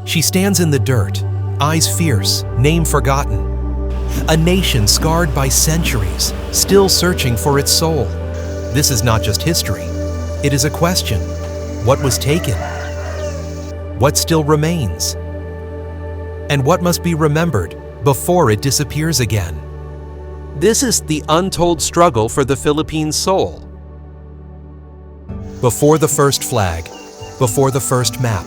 She stands in the dirt, eyes fierce, name forgotten. A nation scarred by centuries, still searching for its soul. This is not just history. It is a question. What was taken? What still remains? And what must be remembered before it disappears again? This is the untold struggle for the Philippine soul. Before the first flag, before the first map,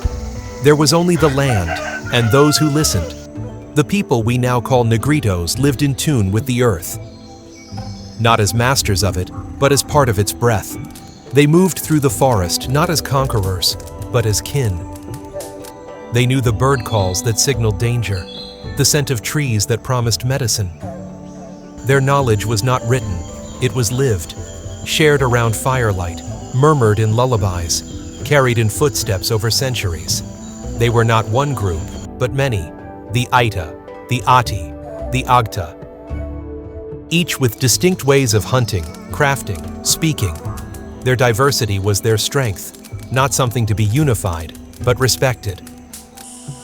there was only the land and those who listened. The people we now call Negritos lived in tune with the earth. Not as masters of it, but as part of its breath. They moved through the forest not as conquerors, but as kin. They knew the bird calls that signaled danger, the scent of trees that promised medicine. Their knowledge was not written, it was lived, shared around firelight, murmured in lullabies, carried in footsteps over centuries. They were not one group, but many, the Aita, the Ati, the Agta. Each with distinct ways of hunting, crafting, speaking. Their diversity was their strength, not something to be unified, but respected.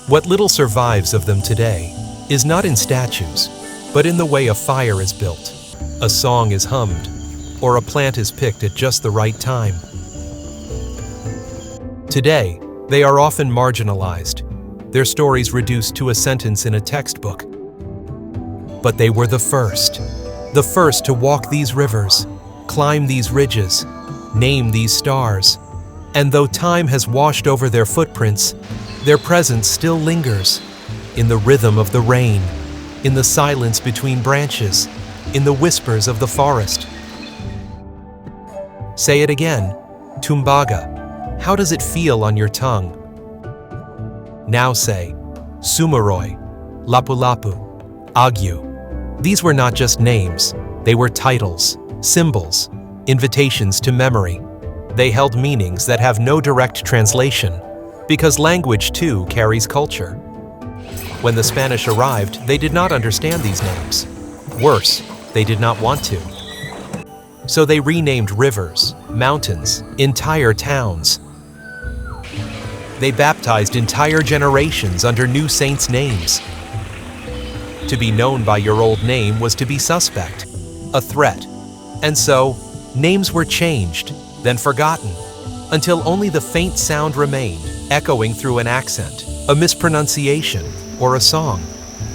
What little survives of them today is not in statues, but in the way a fire is built, a song is hummed, or a plant is picked at just the right time. Today, they are often marginalized, their stories reduced to a sentence in a textbook. But they were the first to walk these rivers, climb these ridges, name these stars. And though time has washed over their footprints, their presence still lingers in the rhythm of the rain, in the silence between branches, in the whispers of the forest. Say it again, Tumbaga. How does it feel on your tongue? Now say, Sumaroy, Lapu-Lapu, Agyu. These were not just names, they were titles, symbols, invitations to memory. They held meanings that have no direct translation, because language too carries culture. When the Spanish arrived, they did not understand these names. Worse, they did not want to. So they renamed rivers, mountains, entire towns. They baptized entire generations under new saints' names. To be known by your old name was to be suspect, a threat. And so, names were changed, then forgotten, until only the faint sound remained, echoing through an accent, a mispronunciation, or a song.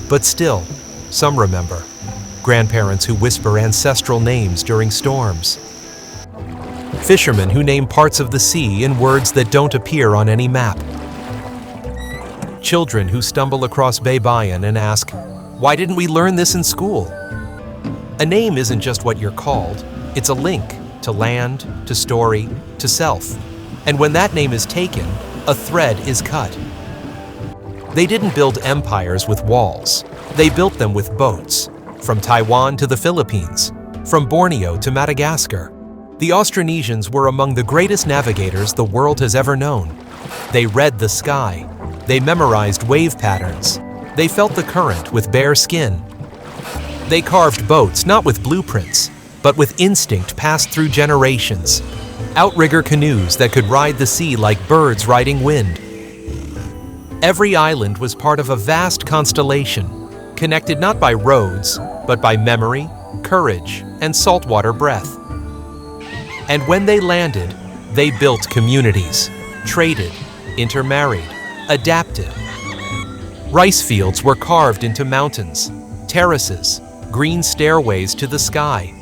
But still, some remember. Grandparents who whisper ancestral names during storms. Fishermen who name parts of the sea in words that don't appear on any map. Children who stumble across Baybayin and ask, "Why didn't we learn this in school?" A name isn't just what you're called, it's a link to land, to story, to self. And when that name is taken, a thread is cut. They didn't build empires with walls, they built them with boats. From Taiwan to the Philippines, from Borneo to Madagascar, the Austronesians were among the greatest navigators the world has ever known. They read the sky, they memorized wave patterns, they felt the current with bare skin. They carved boats not with blueprints, but with instinct passed through generations. Outrigger canoes that could ride the sea like birds riding wind. Every island was part of a vast constellation, connected not by roads, but by memory, courage, and saltwater breath. And when they landed, they built communities, traded, intermarried, adapted. Rice fields were carved into mountains, terraces, green stairways to the sky.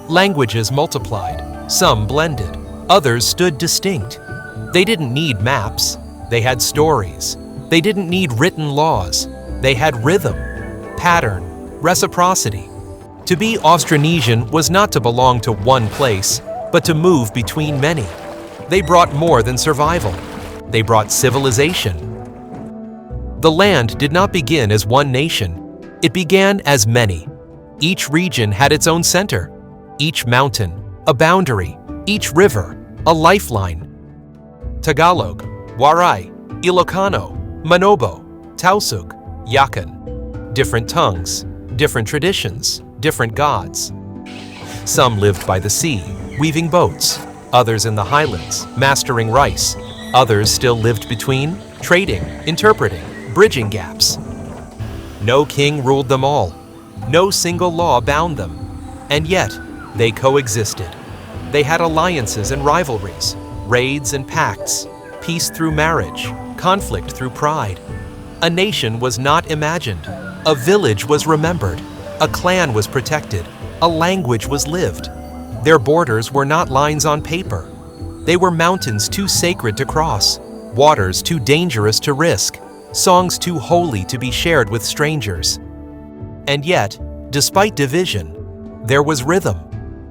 Languages multiplied, some blended, others stood distinct. They didn't need maps, they had stories. They didn't need written laws. They had rhythm, pattern, reciprocity. To be Austronesian was not to belong to one place, but to move between many. They brought more than survival. They brought civilization. The land did not begin as one nation. It began as many. Each region had its own center. Each mountain, a boundary. Each river, a lifeline. Tagalog, Waray, Ilocano, Manobo, Tausug, Yakan. Different tongues, different traditions, different gods. Some lived by the sea, weaving boats. Others in the highlands, mastering rice. Others still lived between, trading, interpreting, bridging gaps. No king ruled them all. No single law bound them. And yet, they coexisted. They had alliances and rivalries, raids and pacts, peace through marriage, conflict through pride. A nation was not imagined. A village was remembered. A clan was protected. A language was lived. Their borders were not lines on paper. They were mountains too sacred to cross, waters too dangerous to risk, songs too holy to be shared with strangers. And yet, despite division, there was rhythm,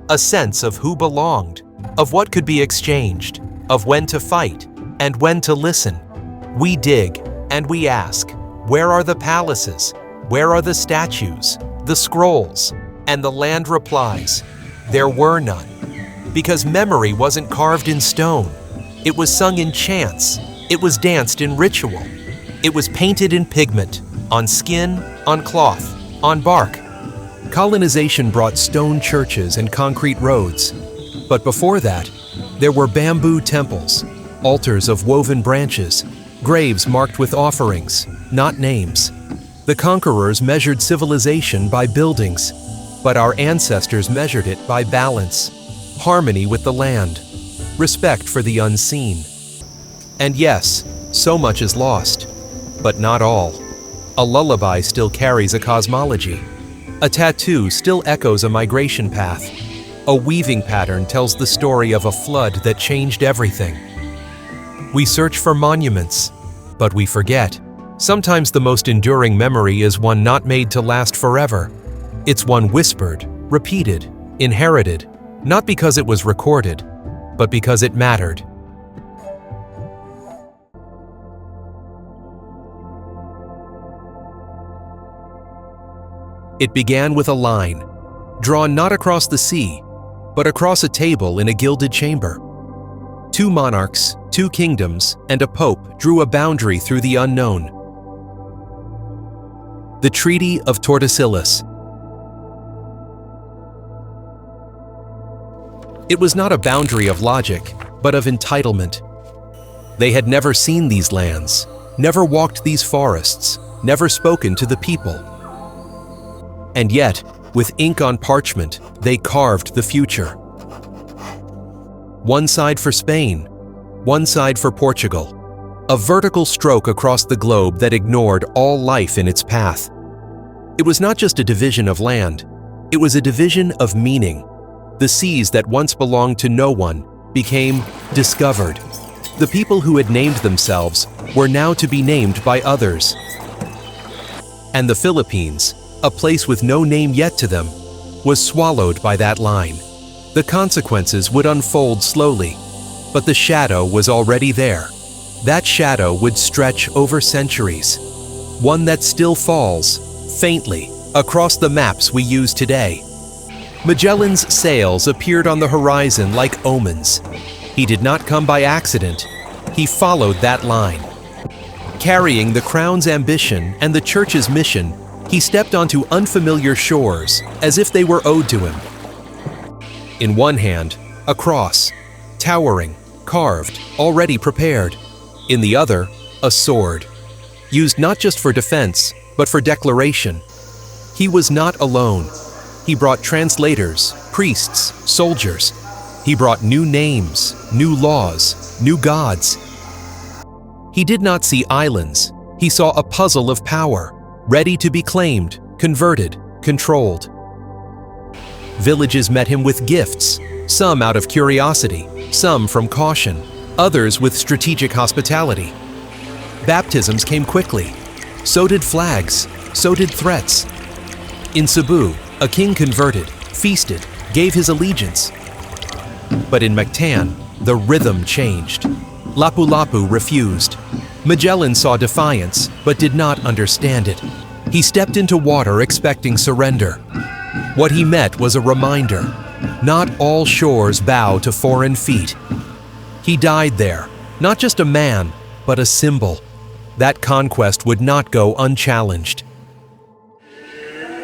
a sense of who belonged, of what could be exchanged, of when to fight and when to listen. We dig and we ask, where are the palaces? Where are the statues, the scrolls? And the land replies, there were none. Because memory wasn't carved in stone. It was sung in chants. It was danced in ritual. It was painted in pigment, on skin, on cloth, on bark. Colonization brought stone churches and concrete roads. But before that, there were bamboo temples, altars of woven branches, graves marked with offerings, not names. The conquerors measured civilization by buildings, but our ancestors measured it by balance, harmony with the land, respect for the unseen. And yes, so much is lost, but not all. A lullaby still carries a cosmology. A tattoo still echoes a migration path. A weaving pattern tells the story of a flood that changed everything. We search for monuments, but we forget. Sometimes the most enduring memory is one not made to last forever. It's one whispered, repeated, inherited, not because it was recorded, but because it mattered. It began with a line, drawn not across the sea, but across a table in a gilded chamber. Two monarchs, two kingdoms, and a pope drew a boundary through the unknown. The Treaty of Tordesillas. It was not a boundary of logic, but of entitlement. They had never seen these lands, never walked these forests, never spoken to the people. And yet, with ink on parchment, they carved the future. One side for Spain, one side for Portugal. A vertical stroke across the globe that ignored all life in its path. It was not just a division of land, it was a division of meaning. The seas that once belonged to no one became discovered. The people who had named themselves were now to be named by others. And the Philippines, a place with no name yet to them, was swallowed by that line. The consequences would unfold slowly, but the shadow was already there. That shadow would stretch over centuries, one that still falls, faintly, across the maps we use today. Magellan's sails appeared on the horizon like omens. He did not come by accident. He followed that line. Carrying the crown's ambition and the church's mission, he stepped onto unfamiliar shores as if they were owed to him. In one hand, a cross, towering, carved, already prepared. In the other, a sword, used not just for defense, but for declaration. He was not alone. He brought translators, priests, soldiers. He brought new names, new laws, new gods. He did not see islands. He saw a puzzle of power, ready to be claimed, converted, controlled. Villages met him with gifts, some out of curiosity, some from caution, others with strategic hospitality. Baptisms came quickly. So did flags, so did threats. In Cebu, a king converted, feasted, gave his allegiance. But in Mactan, the rhythm changed. Lapu-Lapu refused. Magellan saw defiance, but did not understand it. He stepped into water expecting surrender. What he met was a reminder. Not all shores bow to foreign feet. He died there, not just a man, but a symbol. That conquest would not go unchallenged.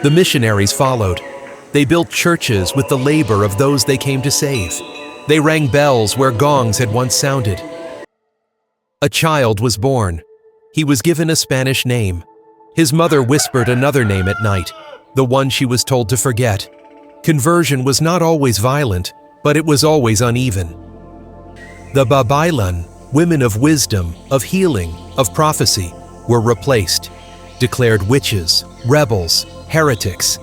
The missionaries followed. They built churches with the labor of those they came to save. They rang bells where gongs had once sounded. A child was born, He was given a Spanish name. His mother whispered another name at night, the one she was told to forget. Conversion was not always violent, but it was always uneven. The Baybayin, women of wisdom, of healing, of prophecy, were replaced, declared witches, rebels, heretics.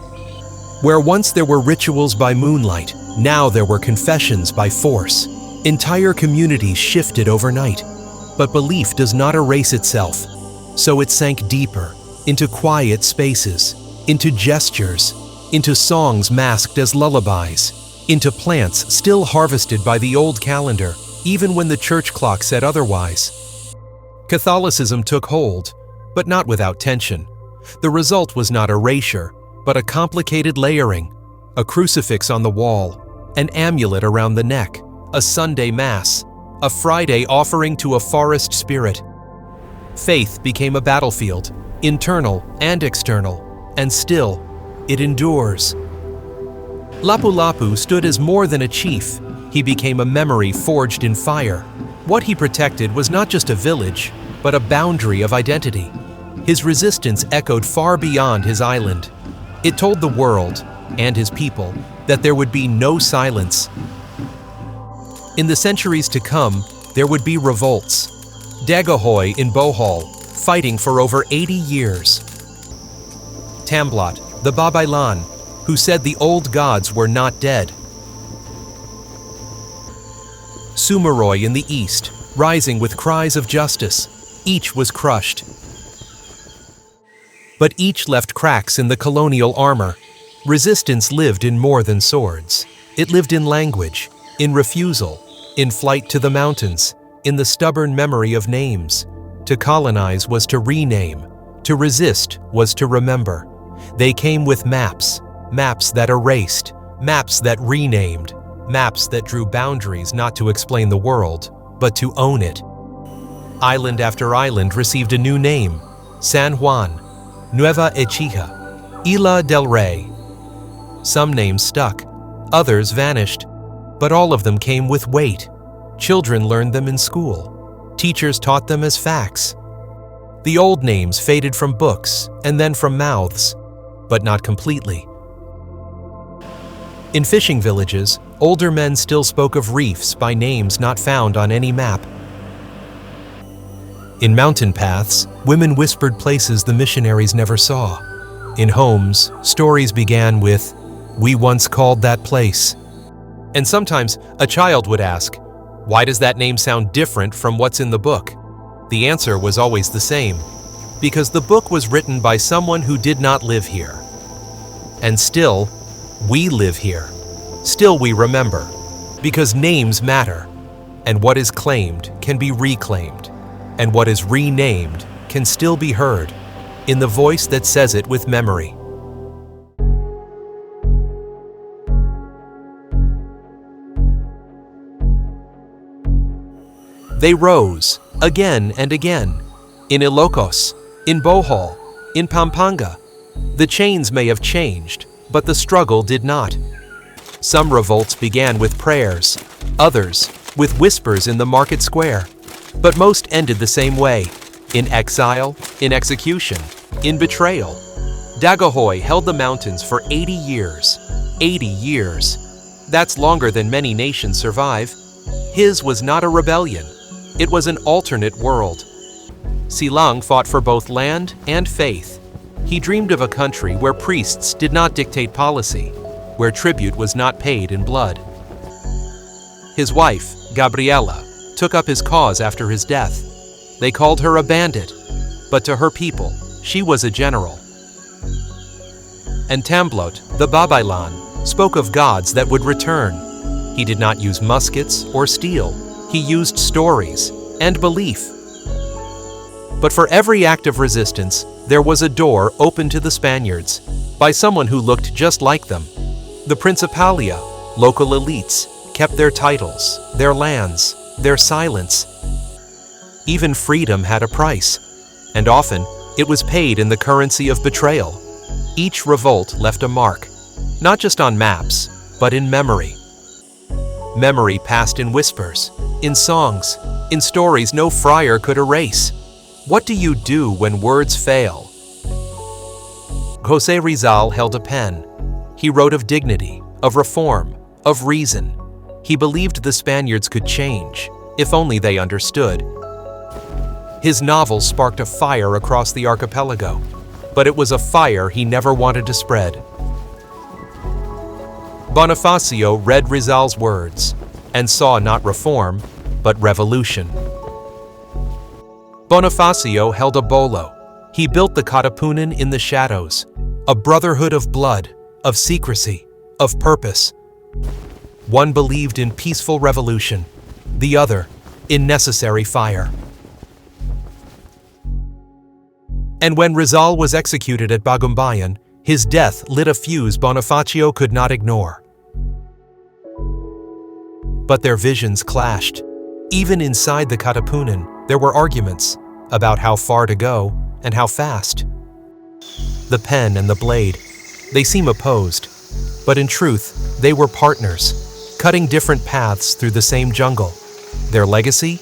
Where once there were rituals by moonlight, now there were confessions by force. Entire communities shifted overnight. But belief does not erase itself, so it sank deeper, into quiet spaces, into gestures, into songs masked as lullabies, into plants still harvested by the old calendar, even when the church clock said otherwise. Catholicism took hold, but not without tension. The result was not erasure, but a complicated layering, a crucifix on the wall, an amulet around the neck, a Sunday Mass, a Friday offering to a forest spirit. Faith became a battlefield, internal and external, and still, it endures. Lapu-Lapu stood as more than a chief. He became a memory forged in fire. What he protected was not just a village, but a boundary of identity. His resistance echoed far beyond his island. It told the world, and his people, that there would be no silence. In the centuries to come, there would be revolts. Dagohoy in Bohol, fighting for over 80 years. Tamblot, the Baybayin, who said the old gods were not dead. Sumaroy in the east, rising with cries of justice. Each was crushed. But each left cracks in the colonial armor. Resistance lived in more than swords. It lived in language, in refusal, in flight to the mountains, in the stubborn memory of names. To colonize was to rename. To resist was to remember. They came with maps, maps that erased, maps that renamed, maps that drew boundaries not to explain the world, but to own it. Island after island received a new name: San Juan, Nueva Ecija, Isla del Rey. Some names stuck, others vanished, but all of them came with weight. Children learned them in school. Teachers taught them as facts. The old names faded from books and then from mouths, but not completely. In fishing villages, older men still spoke of reefs by names not found on any map. In mountain paths, women whispered places the missionaries never saw. In homes, stories began with, "We once called that place." And sometimes a child would ask, "Why does that name sound different from what's in the book?" The answer was always the same: because the book was written by someone who did not live here. And still, we live here. Still we remember, because names matter, and what is claimed can be reclaimed, and what is renamed can still be heard, in the voice that says it with memory. They rose, again and again, in Ilocos, in Bohol, in Pampanga. The chains may have changed, but the struggle did not. Some revolts began with prayers, others with whispers in the market square, but most ended the same way: in exile, in execution, in betrayal. Dagohoy held the mountains for 80 years. 80 years. That's longer than many nations survive. His was not a rebellion. It was an alternate world. Silang fought for both land and faith. He dreamed of a country where priests did not dictate policy, where tribute was not paid in blood. His wife, Gabriela, took up his cause after his death. They called her a bandit, but to her people, she was a general. And Tamblot, the Baybayin, spoke of gods that would return. He did not use muskets or steel. He used stories and belief. But for every act of resistance, there was a door open to the Spaniards, by someone who looked just like them. The Principalia, local elites, kept their titles, their lands, their silence. Even freedom had a price, and often it was paid in the currency of betrayal. Each revolt left a mark, not just on maps, but in memory. Memory passed in whispers, in songs, in stories no friar could erase. What do you do when words fail? José Rizal held a pen. He wrote of dignity, of reform, of reason. He believed the Spaniards could change, if only they understood. His novel sparked a fire across the archipelago, but it was a fire he never wanted to spread. Bonifacio read Rizal's words and saw not reform, but revolution. Bonifacio held a bolo. He built the Katipunan in the shadows, a brotherhood of blood, of secrecy, of purpose. One believed in peaceful revolution, the other in necessary fire. And when Rizal was executed at Baybayin, his death lit a fuse Bonifacio could not ignore. But their visions clashed. Even inside the Katipunan, there were arguments about how far to go and how fast. The pen and the blade, they seem opposed, but in truth, they were partners, cutting different paths through the same jungle. Their legacy?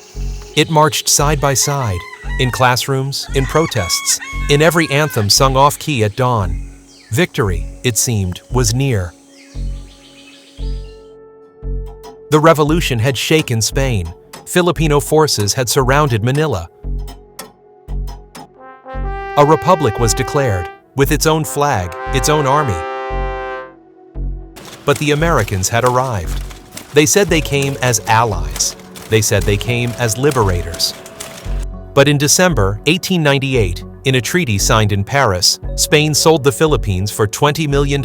It marched side by side, in classrooms, in protests, in every anthem sung off-key at dawn. Victory, it seemed, was near. The revolution had shaken Spain. Filipino forces had surrounded Manila. A republic was declared, with its own flag, its own army. But the Americans had arrived. They said they came as allies. They said they came as liberators. But in December 1898, in a treaty signed in Paris, Spain sold the Philippines for $20 million.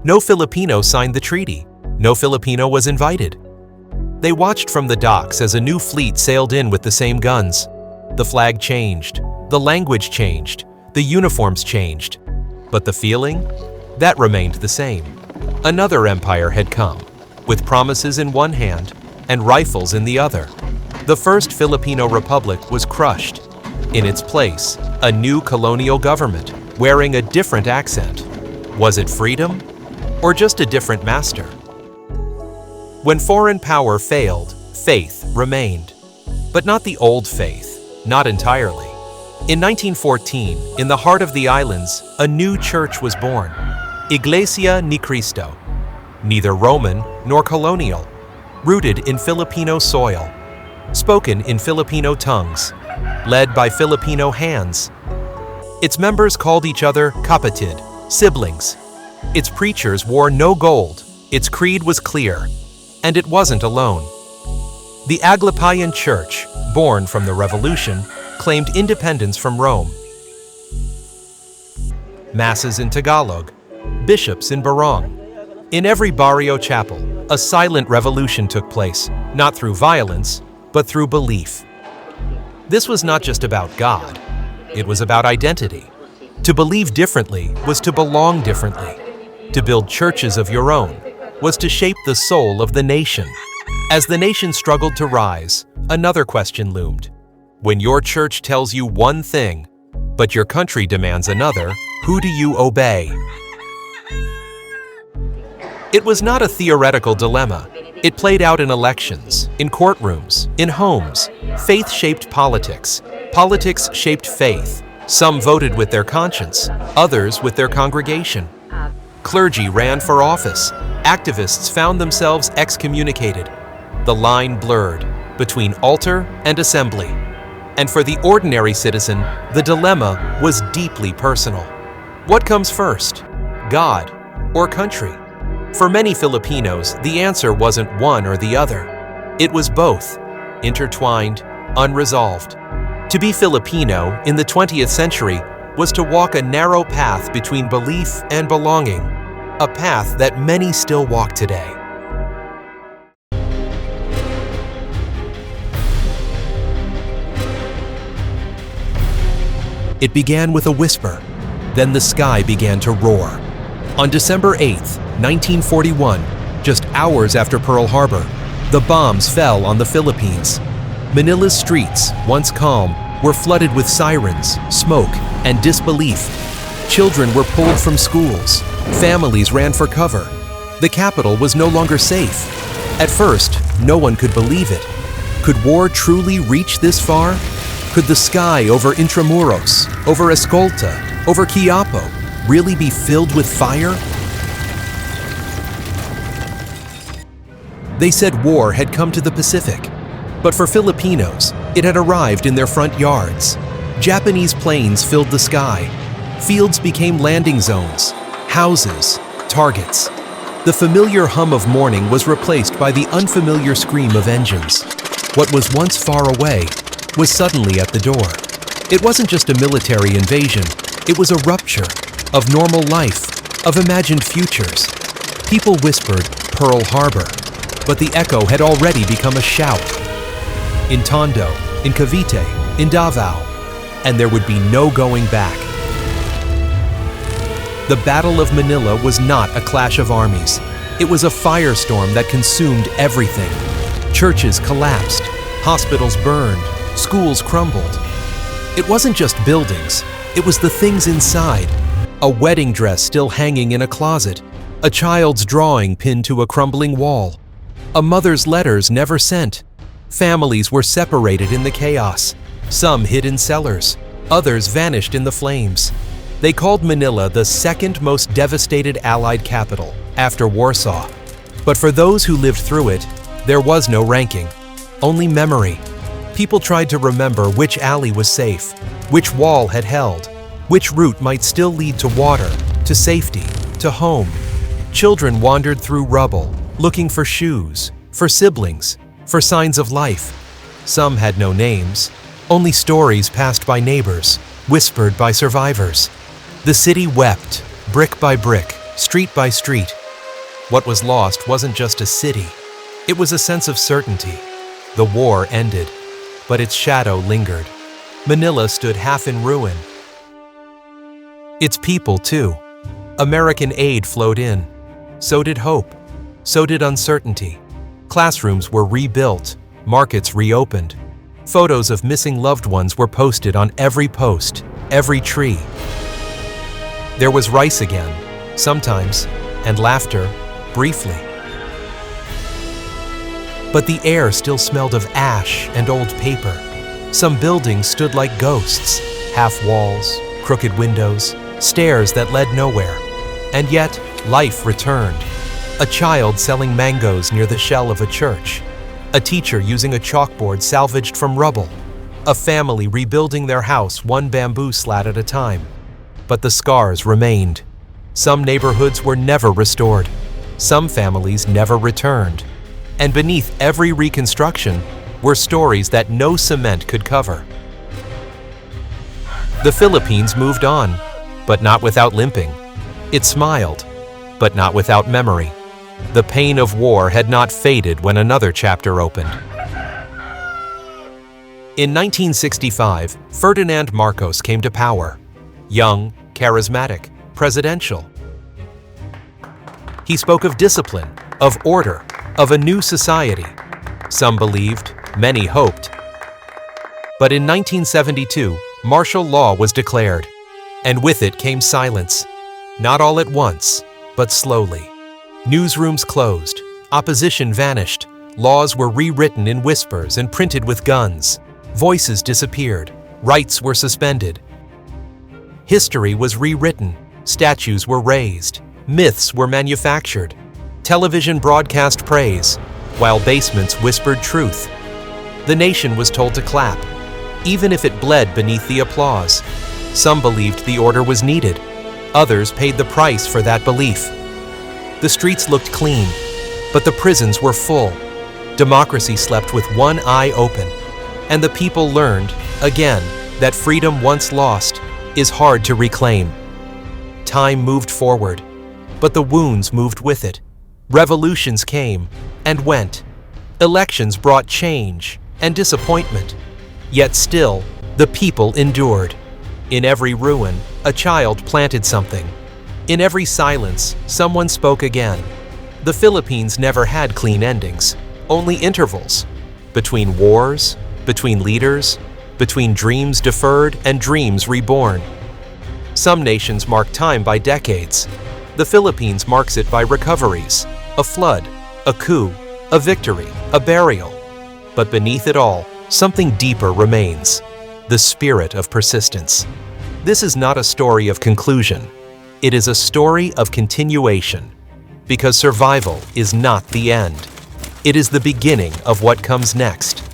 No Filipino signed the treaty. No Filipino was invited. They watched from the docks as a new fleet sailed in with the same guns. The flag changed. The language changed. The uniforms changed. But the feeling? That remained the same. Another empire had come, with promises in one hand and rifles in the other. The first Filipino republic was crushed. In its place, a new colonial government, wearing a different accent. Was it freedom? Or just a different master? When foreign power failed, faith remained. But not the old faith, not entirely. In 1914, in the heart of the islands, a new church was born. Iglesia ni Cristo. Neither Roman nor colonial. Rooted in Filipino soil. Spoken in Filipino tongues. Led by Filipino hands. Its members called each other kapatid, siblings. Its preachers wore no gold. Its creed was clear. And it wasn't alone. The Aglapayan Church, born from the Revolution, claimed independence from Rome. Masses in Tagalog, bishops in Barong. In every barrio chapel, a silent revolution took place, not through violence, but through belief. This was not just about God, it was about identity. To believe differently was to belong differently. To build churches of your own was to shape the soul of the nation. As the nation struggled to rise, another question loomed. When your church tells you one thing, but your country demands another, who do you obey? It was not a theoretical dilemma. It played out in elections, in courtrooms, in homes. Faith shaped politics. Politics shaped faith. Some voted with their conscience, others with their congregation. Clergy ran for office. Activists found themselves excommunicated. The line blurred between altar and assembly. And for the ordinary citizen, the dilemma was deeply personal. What comes first, God or country? For many Filipinos, the answer wasn't one or the other. It was both, intertwined, unresolved. To be Filipino in the 20th century was to walk a narrow path between belief and belonging, a path that many still walk today. It began with a whisper, then the sky began to roar. On December 8th, 1941, just hours after Pearl Harbor, the bombs fell on the Philippines. Manila's streets, once calm, were flooded with sirens, smoke, and disbelief. Children were pulled from schools. Families ran for cover. The capital was no longer safe. At first, no one could believe it. Could war truly reach this far? Could the sky over Intramuros, over Escolta, over Quiapo really be filled with fire? They said war had come to the Pacific, but for Filipinos, it had arrived in their front yards. Japanese planes filled the sky. Fields became landing zones, houses, targets. The familiar hum of morning was replaced by the unfamiliar scream of engines. What was once far away was suddenly at the door. It wasn't just a military invasion, it was a rupture of normal life, of imagined futures. People whispered Pearl Harbor, but the echo had already become a shout. In Tondo, in Cavite, in Davao, and there would be no going back. The Battle of Manila was not a clash of armies. It was a firestorm that consumed everything. Churches collapsed, hospitals burned, schools crumbled. It wasn't just buildings, it was the things inside. A wedding dress still hanging in a closet, a child's drawing pinned to a crumbling wall, a mother's letters never sent. Families were separated in the chaos. Some hid in cellars, others vanished in the flames. They called Manila the second most devastated Allied capital, after Warsaw. But for those who lived through it, there was no ranking, only memory. People tried to remember which alley was safe, which wall had held, which route might still lead to water, to safety, to home. Children wandered through rubble, looking for shoes, for siblings, for signs of life. Some had no names, only stories passed by neighbors, whispered by survivors. The city wept, brick by brick, street by street. What was lost wasn't just a city. It was a sense of certainty. The war ended, but its shadow lingered. Manila stood half in ruin. Its people, too. American aid flowed in. So did hope. So did uncertainty. Classrooms were rebuilt, markets reopened. Photos of missing loved ones were posted on every post, every tree. There was rice again, sometimes, and laughter, briefly. But the air still smelled of ash and old paper. Some buildings stood like ghosts, half walls, crooked windows, stairs that led nowhere. And yet, life returned. A child selling mangoes near the shell of a church. A teacher using a chalkboard salvaged from rubble. A family rebuilding their house one bamboo slat at a time. But the scars remained. Some neighborhoods were never restored. Some families never returned. And beneath every reconstruction were stories that no cement could cover. The Philippines moved on, but not without limping. It smiled, but not without memory. The pain of war had not faded when another chapter opened. In 1965, Ferdinand Marcos came to power. Young, charismatic, presidential. He spoke of discipline, of order, of a new society. Some believed, many hoped. But in 1972, martial law was declared, and with it came silence. Not all at once, but slowly. Newsrooms closed, opposition vanished, laws were rewritten in whispers and printed with guns. Voices disappeared, rights were suspended. History was rewritten, statues were raised, myths were manufactured. Television broadcast praise, while basements whispered truth. The nation was told to clap, even if it bled beneath the applause. Some believed the order was needed. Others paid the price for that belief. The streets looked clean, but the prisons were full. Democracy slept with one eye open, and the people learned, again, that freedom once lost is hard to reclaim. Time moved forward, but the wounds moved with it. Revolutions came and went. Elections brought change and disappointment. Yet still, the people endured. In every ruin, a child planted something. In every silence, someone spoke again. The Philippines never had clean endings, only intervals. Between wars, between leaders, between dreams deferred and dreams reborn. Some nations mark time by decades. The Philippines marks it by recoveries, a flood, a coup, a victory, a burial. But beneath it all, something deeper remains. the spirit of persistence. This is not a story of conclusion. It is a story of continuation, because survival is not the end. It is the beginning of what comes next.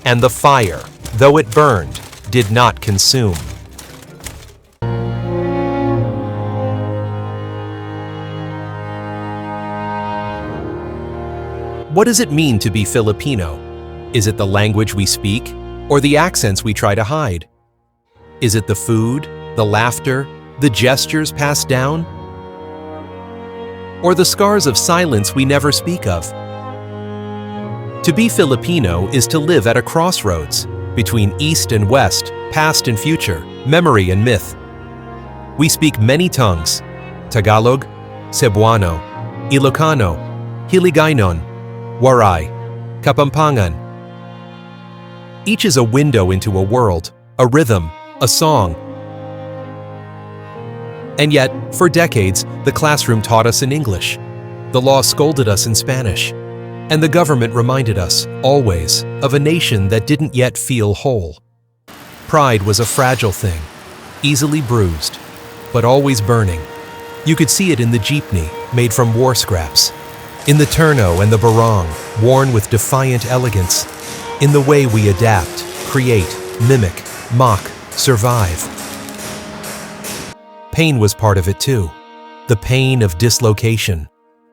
And the fire, though it burned, did not consume. What does it mean to be Filipino? Is it the language we speak, or the accents we try to hide? Is it the food, the laughter, the gestures passed down? Or the scars of silence we never speak of? To be Filipino is to live at a crossroads between East and West, past and future, memory and myth. We speak many tongues: Tagalog, Cebuano, Ilocano, Hiligaynon, Waray, Kapampangan. Each is a window into a world, a rhythm, a song. And yet, for decades, the classroom taught us in English. The law scolded us in Spanish. And the government reminded us, always, of a nation that didn't yet feel whole. Pride was a fragile thing, easily bruised, but always burning. You could see it in the jeepney, made from war scraps, in the turno and the barong, worn with defiant elegance, in the way we adapt, create, mimic, mock, survive. Pain was part of it too. The pain of dislocation,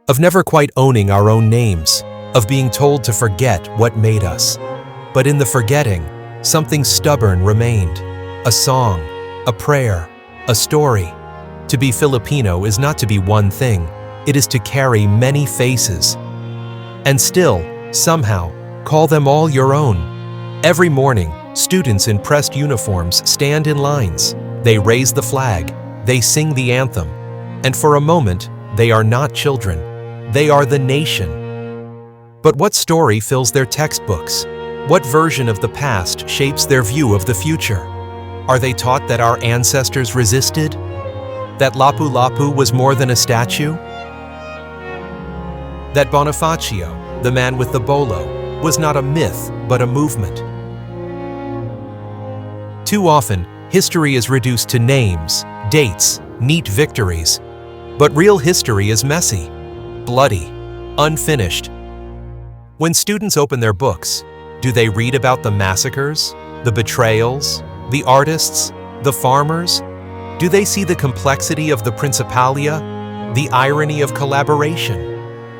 of never quite owning our own names, of being told to forget what made us. But in the forgetting, something stubborn remained. A song, a prayer, a story. To be Filipino is not to be one thing. It is to carry many faces. And still, somehow, call them all your own. Every morning, students in pressed uniforms stand in lines. They raise the flag. They sing the anthem. And for a moment, they are not children. They are the nation. But what story fills their textbooks? What version of the past shapes their view of the future? Are they taught that our ancestors resisted? That Lapu-Lapu was more than a statue? That Bonifacio, the man with the bolo, was not a myth, but a movement? Too often, history is reduced to names, dates, neat victories. But real history is messy, bloody, unfinished. When students open their books, do they read about the massacres, the betrayals, the artists, the farmers? Do they see the complexity of the principalia, the irony of collaboration,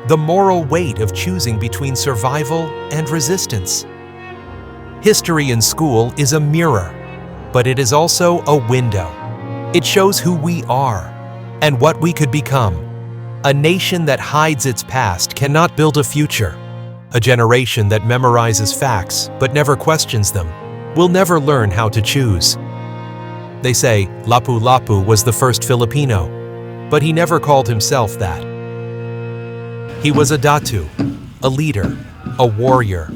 the moral weight of choosing between survival and resistance? History in school is a mirror, but it is also a window. It shows who we are and what we could become. A nation that hides its past cannot build a future. A generation that memorizes facts but never questions them will never learn how to choose. They say Lapu-Lapu was the first Filipino, but he never called himself that. He was a datu, a leader, a warrior.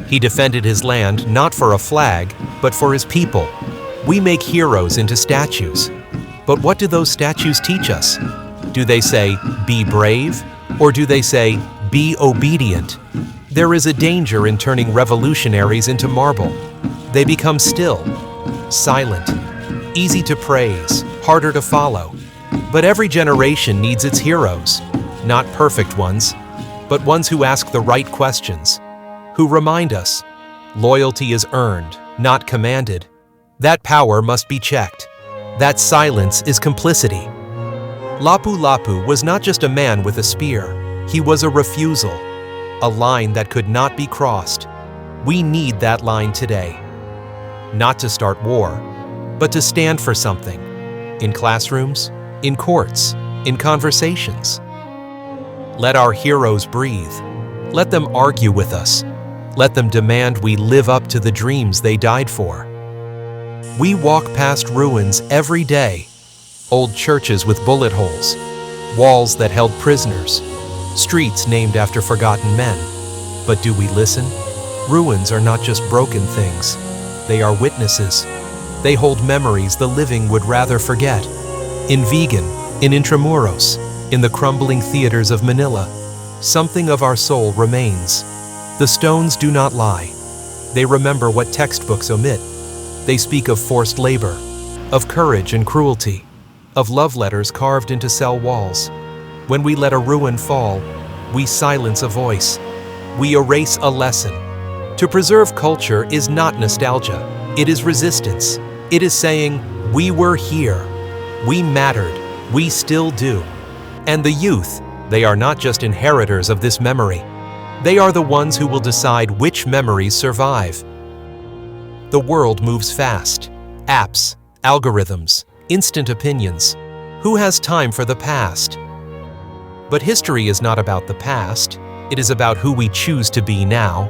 He defended his land not for a flag, but for his people. We make heroes into statues. But what do those statues teach us? Do they say, be brave? Or do they say, be obedient? There is a danger in turning revolutionaries into marble. They become still, silent, easy to praise, harder to follow. But every generation needs its heroes, not perfect ones, but ones who ask the right questions, who remind us, loyalty is earned, not commanded. That power must be checked. That silence is complicity. Lapu-Lapu was not just a man with a spear. He was a refusal, a line that could not be crossed. We need that line today. Not to start war, but to stand for something. In classrooms, in courts, in conversations. Let our heroes breathe. Let them argue with us. Let them demand we live up to the dreams they died for. We walk past ruins every day. Old churches with bullet holes, walls that held prisoners, streets named after forgotten men. But do we listen? Ruins are not just broken things. They are witnesses. They hold memories the living would rather forget. In Vigan, in Intramuros, in the crumbling theaters of Manila, something of our soul remains. The stones do not lie. They remember what textbooks omit. They speak of forced labor, of courage and cruelty, of love letters carved into cell walls. When we let a ruin fall, we silence a voice. We erase a lesson. To preserve culture is not nostalgia. It is resistance. It is saying, we were here. We mattered. We still do. And the youth, they are not just inheritors of this memory. They are the ones who will decide which memories survive. The world moves fast. Apps, algorithms, instant opinions. Who has time for the past? But history is not about the past. It is about who we choose to be now.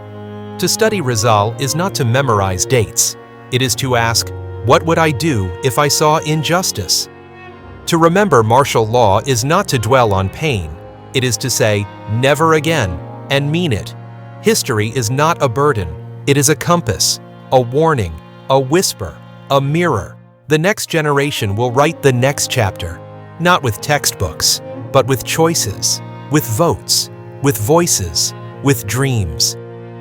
To study Rizal is not to memorize dates. It is to ask, what would I do if I saw injustice? To remember martial law is not to dwell on pain. It is to say, never again, and mean it. History is not a burden. It is a compass, a warning, a whisper, a mirror. The next generation will write the next chapter, not with textbooks, but with choices, with votes, with voices, with dreams.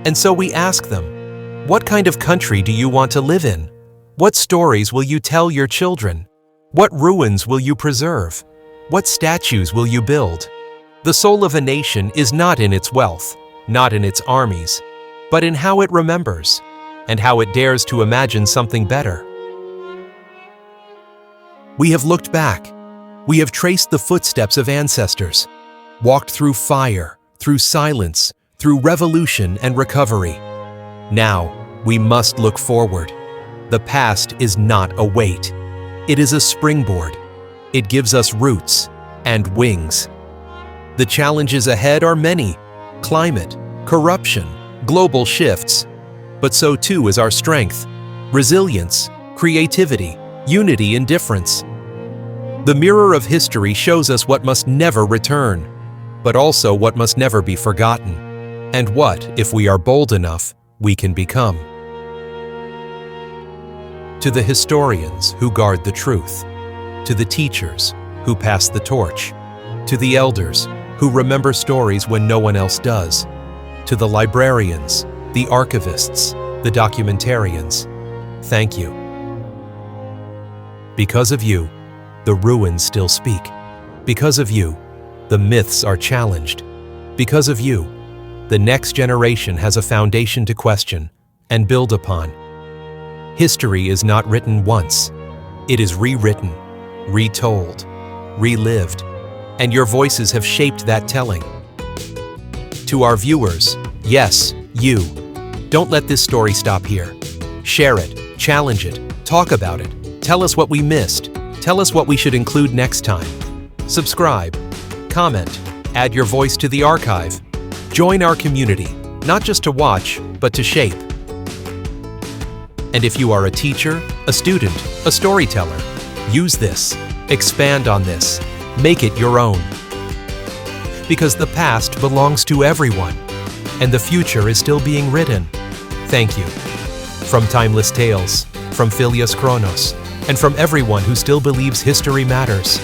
And so we ask them, what kind of country do you want to live in? What stories will you tell your children? What ruins will you preserve? What statues will you build? The soul of a nation is not in its wealth, not in its armies, but in how it remembers, and how it dares to imagine something better. We have looked back. We have traced the footsteps of ancestors, walked through fire, through silence, through revolution and recovery. Now, we must look forward. The past is not a weight. It is a springboard. It gives us roots and wings. The challenges ahead are many: climate, corruption, global shifts. But so too is our strength, resilience, creativity, unity in difference. The mirror of history shows us what must never return, but also what must never be forgotten, and what, if we are bold enough, we can become. To the historians who guard the truth, to the teachers who pass the torch, to the elders who remember stories when no one else does, to the librarians, the archivists, the documentarians, thank you. Because of you, the ruins still speak. Because of you, the myths are challenged. Because of you, the next generation has a foundation to question and build upon. History is not written once. It is rewritten, retold, relived, and your voices have shaped that telling. To our viewers, yes, you, don't let this story stop here. Share it, challenge it, talk about it, tell us what we missed, tell us what we should include next time. Subscribe, comment, add your voice to the archive. Join our community, not just to watch, but to shape. And if you are a teacher, a student, a storyteller, use this, expand on this, make it your own. Because the past belongs to everyone, and the future is still being written. Thank you. From Timeless Tales, from Filius Kronos, and from everyone who still believes history matters.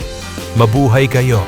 Mabuhay kayo!